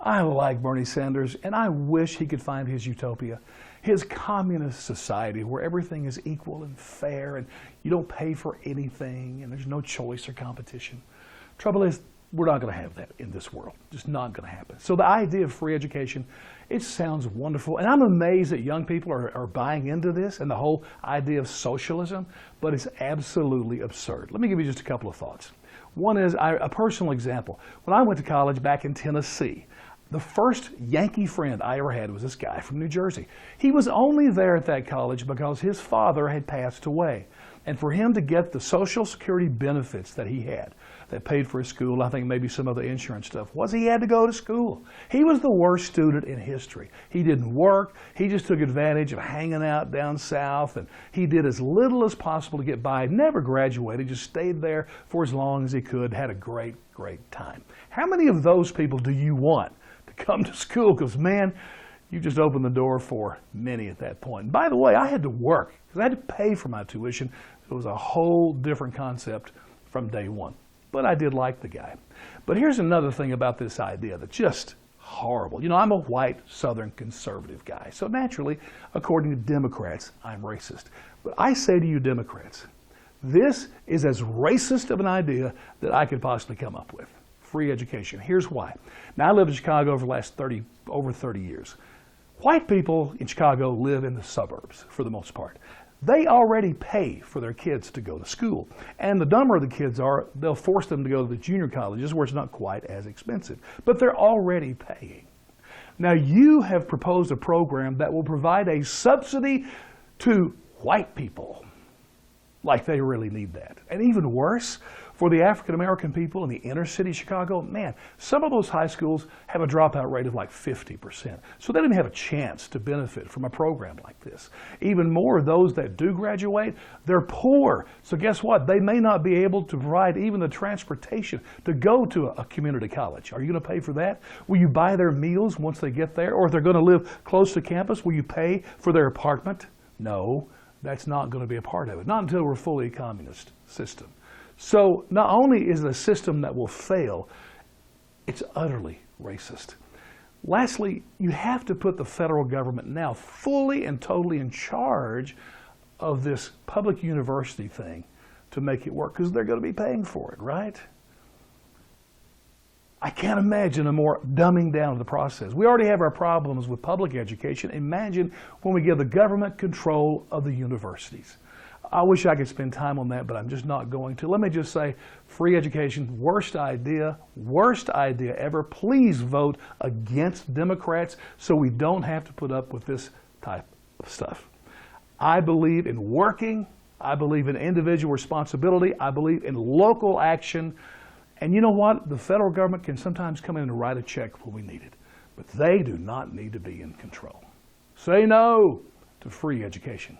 I like Bernie Sanders, and I wish he could find his utopia, his communist society where everything is equal and fair and you don't pay for anything and there's no choice or competition. Trouble is, we're not going to have that in this world. Just not going to happen. So the idea of free education, it sounds wonderful. And I'm amazed that young people are buying into this and the whole idea of socialism, but it's absolutely absurd. Let me give you just a couple of thoughts. One is a personal example. When I went to college back in Tennessee, the first Yankee friend I ever had was this guy from New Jersey. He was only there at that college because his father had passed away. And for him to get the Social Security benefits that he had, that paid for his school, I think maybe some of the insurance stuff, was he had to go to school. He was the worst student in history. He didn't work. He just took advantage of hanging out down south, and he did as little as possible to get by. Never graduated, just stayed there for as long as he could, had a great, great time. How many of those people do you want to come to school? Because, man, you just opened the door for many at that point. And by the way, I had to work because I had to pay for my tuition. It was a whole different concept from day one. But I did like the guy. But here's another thing about this idea that's just horrible. You know, I'm a white Southern conservative guy. So naturally, according to Democrats, I'm racist. But I say to you Democrats, this is as racist of an idea that I could possibly come up with. Free education. Here's why. Now, I lived in Chicago for the last over 30 years. White people in Chicago live in the suburbs for the most part. They already pay for their kids to go to school. And the dumber the kids are, they'll force them to go to the junior colleges where it's not quite as expensive. But they're already paying. Now, you have proposed a program that will provide a subsidy to white people, like they really need that. And even worse, for the African American people in the inner city of Chicago, man, some of those high schools have a dropout rate of like 50%. So they didn't have a chance to benefit from a program like this. Even more, those that do graduate, they're poor. So guess what? They may not be able to provide even the transportation to go to a community college. Are you going to pay for that? Will you buy their meals once they get there? Or if they're going to live close to campus, will you pay for their apartment? No, that's not going to be a part of it. Not until we're fully a communist system. So not only is it a system that will fail, it's utterly racist. Lastly, you have to put the federal government now fully and totally in charge of this public university thing to make it work, because they're going to be paying for it, right? I can't imagine a more dumbing down of the process. We already have our problems with public education. Imagine when we give the government control of the universities. I wish I could spend time on that, but I'm just not going to. Let me just say, free education, worst idea ever. Please vote against Democrats so we don't have to put up with this type of stuff. I believe in working. I believe in individual responsibility. I believe in local action. And you know what? The federal government can sometimes come in and write a check when we need it. But they do not need to be in control. Say no to free education.